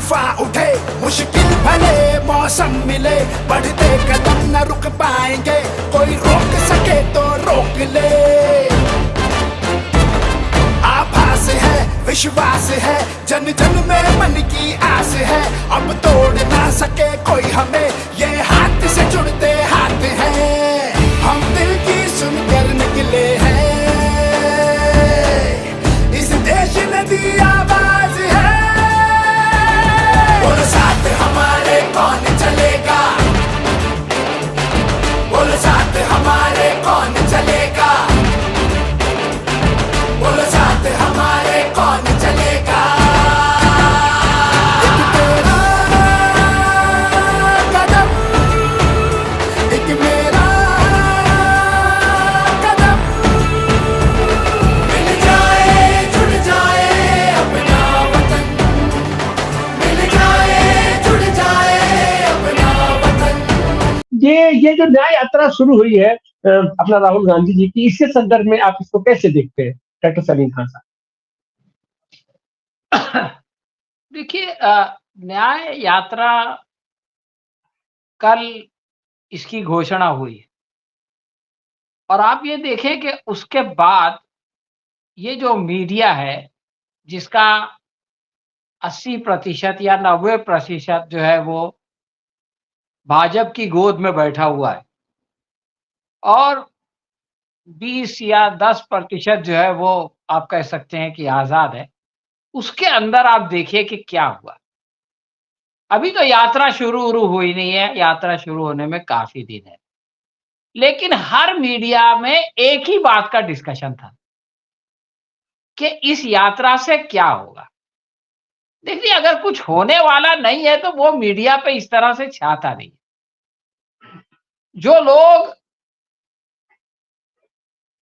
तूफान उठे, मुश्किल भले मौसम मिले, बढ़ते कदम न रुक पाएंगे, कोई रोक सके तो रोक ले। आभास है, विश्वास है, जन जन में मन की आस है, अब तोड़ ना सके कोई हमें, ये हाथ से जुड़ते हाथ हैं, हम दिल की सुनकर निकले हैं, इस देश ने दी आवाज है। बोलो साथ हमारे कौन चलेगा, बोलो साथ हमारे कौन चलेगा, बोलो साथ हमारे कौन चलेगा। एक तेरा कदम, एक मेरा कदम, मिल जाए जुड़ जाए अपना वतन, मिल जाए जुड़ जाए अपना वतन। ये जो न्याय यात्रा शुरू हुई है अपना राहुल गांधी जी की, इसके संदर्भ में आप इसको कैसे देखते हैं डॉक्टर सलीम खान साहब? देखिए, न्याय यात्रा कल इसकी घोषणा हुई और आप ये देखें कि उसके बाद ये जो मीडिया है, जिसका 80% या 90% जो है वो भाजपा की गोद में बैठा हुआ है और 20 या 10% जो है वो आप कह सकते हैं कि आज़ाद है। उसके अंदर आप देखिए कि क्या हुआ। अभी तो यात्रा शुरू हुई नहीं है, यात्रा शुरू होने में काफ़ी दिन है। लेकिन हर मीडिया में एक ही बात का डिस्कशन था कि इस यात्रा से क्या होगा। देखिए, अगर कुछ होने वाला नहीं है तो वो मीडिया पे इस तरह से छाता नहीं। जो लोग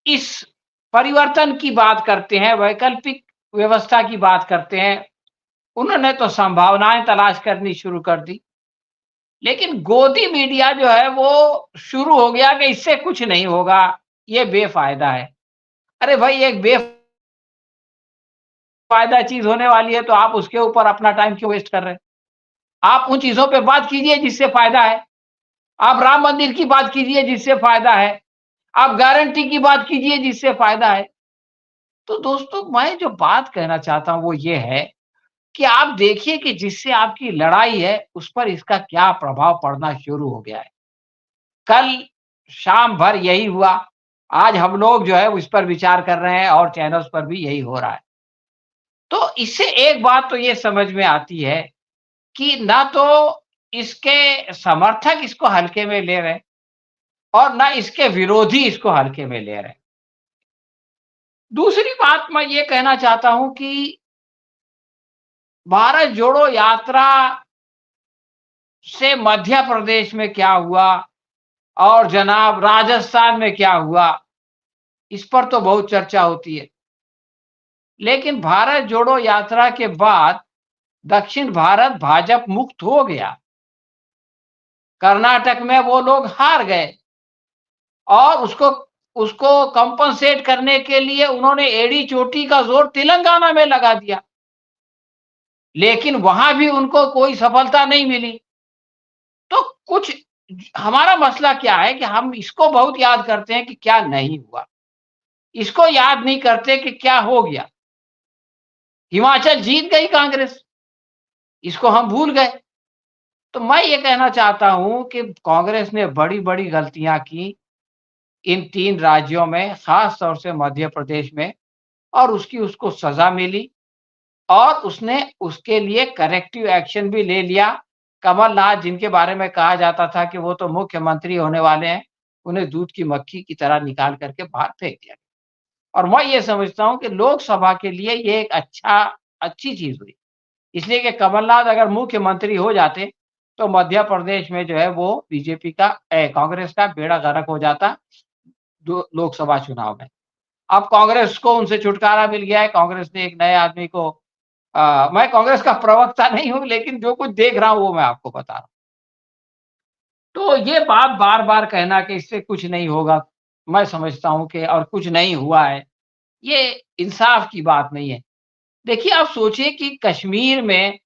इस परिवर्तन की बात करते हैं, वैकल्पिक व्यवस्था की बात करते हैं, उन्होंने तो संभावनाएं तलाश करनी शुरू कर दी। लेकिन गोदी मीडिया जो है वो शुरू हो गया कि इससे कुछ नहीं होगा, ये बेफायदा है। अरे भाई, एक बेफायदा चीज होने वाली है तो आप उसके ऊपर अपना टाइम क्यों वेस्ट कर रहे हैं? आप उन चीजों पे बात कीजिए जिससे फायदा है। आप राम मंदिर की बात कीजिए जिससे फायदा है। आप गारंटी की बात कीजिए जिससे फायदा है। तो दोस्तों, मैं जो बात कहना चाहता हूं वो ये है कि आप देखिए कि जिससे आपकी लड़ाई है उस पर इसका क्या प्रभाव पड़ना शुरू हो गया है। कल शाम भर यही हुआ, आज हम लोग जो है उस पर विचार कर रहे हैं और चैनल्स पर भी यही हो रहा है। तो इससे एक बात तो ये समझ में आती है कि ना तो इसके समर्थक इसको हल्के में ले रहे हैं और ना इसके विरोधी इसको हल्के में ले रहे हैं। दूसरी बात मैं ये कहना चाहता हूं कि भारत जोड़ो यात्रा से मध्य प्रदेश में क्या हुआ और जनाब राजस्थान में क्या हुआ, इस पर तो बहुत चर्चा होती है। लेकिन भारत जोड़ो यात्रा के बाद दक्षिण भारत भाजपा मुक्त हो गया। कर्नाटक में वो लोग हार गए और उसको उसको कंपनसेट करने के लिए उन्होंने एड़ी चोटी का जोर तेलंगाना में लगा दिया, लेकिन वहां भी उनको कोई सफलता नहीं मिली। तो कुछ हमारा मसला क्या है कि हम इसको बहुत याद करते हैं कि क्या नहीं हुआ, इसको याद नहीं करते कि क्या हो गया। हिमाचल जीत गई कांग्रेस, इसको हम भूल गए। तो मैं ये कहना चाहता हूं कि कांग्रेस ने बड़ी-बड़ी गलतियां की इन 3 राज्यों में, खास तौर से मध्य प्रदेश में, और उसको सजा मिली और उसने उसके लिए करेक्टिव एक्शन भी ले लिया। कमलनाथ, जिनके बारे में कहा जाता था कि वो तो मुख्यमंत्री होने वाले हैं, उन्हें दूध की मक्खी की तरह निकाल करके बाहर फेंक दिया। और मैं ये समझता हूं कि लोकसभा के लिए ये एक अच्छी चीज हुई, इसलिए कि कमलनाथ अगर मुख्यमंत्री हो जाते तो मध्य प्रदेश में जो है वो बीजेपी का कांग्रेस का बेड़ा गर्क हो जाता लोकसभा चुनाव में। अब कांग्रेस को उनसे छुटकारा मिल गया है। कांग्रेस ने एक नए आदमी को मैं कांग्रेस का प्रवक्ता नहीं हूं, लेकिन जो कुछ देख रहा हूं वो मैं आपको बता रहा हूं। तो ये बात बार-बार कहना कि इससे कुछ नहीं होगा, मैं समझता हूं कि और कुछ नहीं हुआ है, ये इंसाफ की बात नहीं है। देखिए, आप सोचिए कि कश्मीर में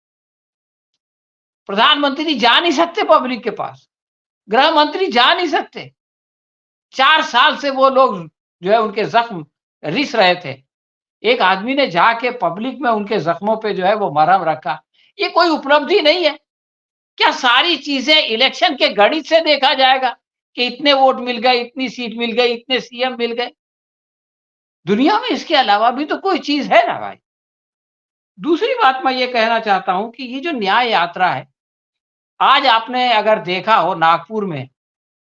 प्रधानमंत्री जा नहीं सकते पब्लिक के पास, गृह मंत्री जा नहीं सकते। 4 साल से वो लोग जो है उनके ज़ख्म रिस रहे थे। एक आदमी ने जाके पब्लिक में उनके ज़ख्मों पे जो है वो मरहम रखा। ये कोई उपलब्धि नहीं है। क्या सारी चीज़ें इलेक्शन के गणित से देखा जाएगा कि इतने वोट मिल गए, इतनी सीट मिल गई, इतने सीएम मिल गए? दुनिया में इसके अलावा भी तो कोई चीज़ है ना भाई। दूसरी बात मैं ये कहना चाहता हूँ कि ये जो न्याय यात्रा है, आज आपने अगर देखा हो नागपुर में,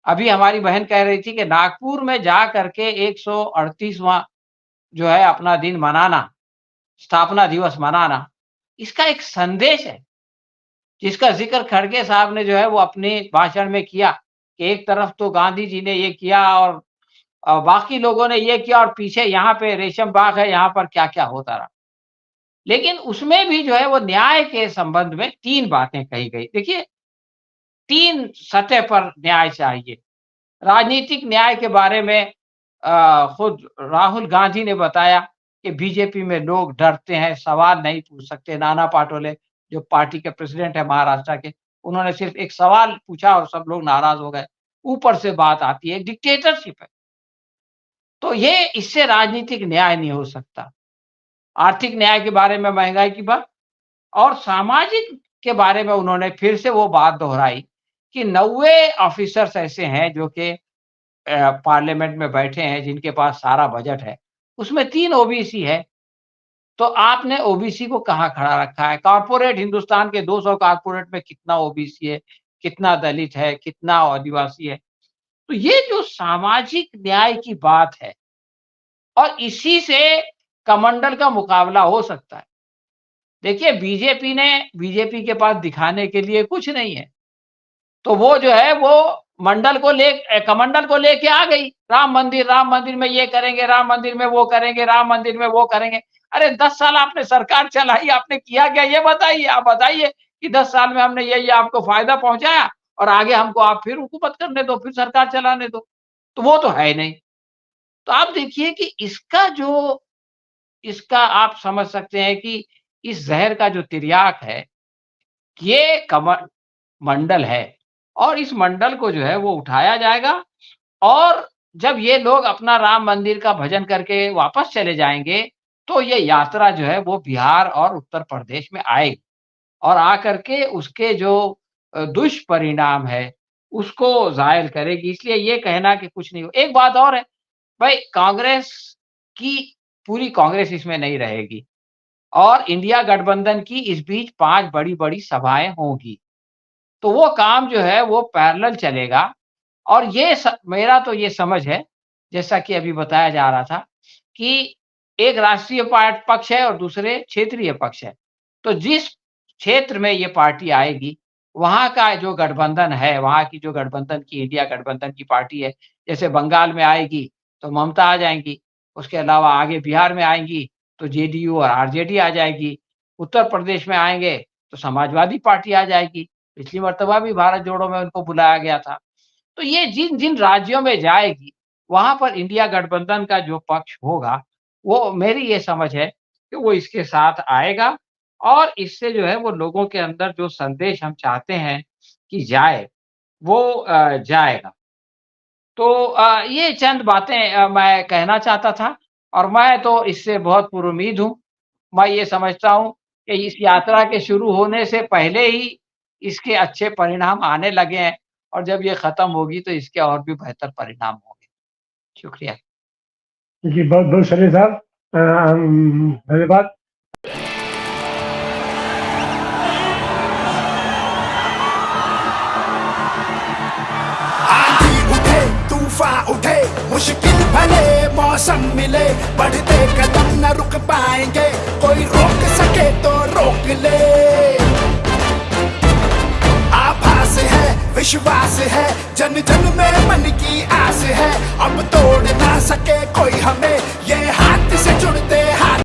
अभी हमारी बहन कह रही थी कि नागपुर में जा करके 138वां जो है अपना दिन मनाना, स्थापना दिवस मनाना, इसका एक संदेश है, जिसका ज़िक्र खड़गे साहब ने जो है वो अपने भाषण में किया कि एक तरफ तो गांधी जी ने ये किया और बाकी लोगों ने ये किया और पीछे यहाँ पे रेशम बाग है, यहाँ पर क्या-क्या होता रहा। लेकिन उसमें भी जो है वो न्याय के संबंध में 3 बातें कही गई। देखिए, 3 सतह पर न्याय चाहिए। राजनीतिक न्याय के बारे में खुद राहुल गांधी ने बताया कि बीजेपी में लोग डरते हैं, सवाल नहीं पूछ सकते। नाना पाटोले जो पार्टी के प्रेसिडेंट है महाराष्ट्र के, उन्होंने सिर्फ एक सवाल पूछा और सब लोग नाराज़ हो गए। ऊपर से बात आती है, डिक्टेटरशिप है। तो ये इससे राजनीतिक न्याय नहीं हो सकता। आर्थिक न्याय के बारे में महँगाई की बात और सामाजिक के बारे में उन्होंने फिर से वो बात दोहराई कि 90 ऑफिसर्स ऐसे हैं जो कि पार्लियामेंट में बैठे हैं, जिनके पास सारा बजट है, उसमें 3 ओबीसी है, तो आपने ओबीसी को कहाँ खड़ा रखा है? कॉर्पोरेट हिंदुस्तान के 200 कॉर्पोरेट में कितना ओबीसी है, कितना दलित है, कितना आदिवासी है? तो ये जो सामाजिक न्याय की बात है और इसी से कमंडल का मुकाबला हो सकता है। देखिए बीजेपी के पास दिखाने के लिए कुछ नहीं है, तो वो जो है वो कमंडल को लेके आ गई। राम मंदिर में ये करेंगे, राम मंदिर में वो करेंगे, राम मंदिर में वो करेंगे। अरे 10 साल आपने सरकार चलाई, आपने किया क्या ये बताइए? आप बताइए कि 10 साल में हमने ये आपको फ़ायदा पहुँचाया और आगे हमको आप फिर हुकूमत करने दो, फिर सरकार चलाने दो। तो वो तो है ही नहीं। तो आप देखिए कि इसका आप समझ सकते हैं कि इस ज़हर का जो तिर्याक है, ये मंडल है और इस मंडल को जो है वो उठाया जाएगा और जब ये लोग अपना राम मंदिर का भजन करके वापस चले जाएँगे, तो ये यात्रा जो है वो बिहार और उत्तर प्रदेश में आएगी और आकर के उसके जो दुष्परिणाम है, उसको ज़ाहिर करेगी। इसलिए ये कहना कि कुछ नहीं हो एक बात और है, भाई पूरी कांग्रेस इसमें नहीं रहेगी और इंडिया गठबंधन की इस बीच 5 बड़ी-बड़ी सभाएँ होंगी। तो वो काम जो है वो पैरेलल चलेगा और मेरा तो ये समझ है, जैसा कि अभी बताया जा रहा था कि एक राष्ट्रीय पक्ष है और दूसरे क्षेत्रीय पक्ष है। तो जिस क्षेत्र में ये पार्टी आएगी, वहाँ का जो गठबंधन है, वहाँ की जो गठबंधन की इंडिया गठबंधन की पार्टी है, जैसे बंगाल में आएगी तो ममता आ जाएँगी, उसके अलावा आगे बिहार में आएँगी तो जेडीयू और आरजेडी आ जाएगी, उत्तर प्रदेश में आएँगे तो समाजवादी पार्टी आ जाएगी। पिछली मर्तबा भी भारत जोड़ो में उनको बुलाया गया था। तो ये जिन राज्यों में जाएगी, वहाँ पर इंडिया गठबंधन का जो पक्ष होगा, वो मेरी ये समझ है कि वो इसके साथ आएगा और इससे जो है वो लोगों के अंदर जो संदेश हम चाहते हैं कि जाए, वो जाएगा। तो ये चंद बातें मैं कहना चाहता था और मैं तो इससे बहुत पुरुमीद हूँ। मैं ये समझता हूँ कि इस यात्रा के शुरू होने से पहले ही इसके अच्छे परिणाम आने लगे हैं और जब ये खत्म होगी तो इसके और भी बेहतर परिणाम होंगे। शुक्रिया। जी, बहुत-बहुत शुक्रिया साहब। धन्यवाद। आंधी उठे तूफान उठे मुश्किल भले मौसम मिले बढ़ते कदम न रुक पाएंगे कोई रोक सके तो रोक ले आभास है विश्वास है जन जन में मन की आस है अब तोड़ ना सके कोई हमें ये हाथ से जुड़ते हाथ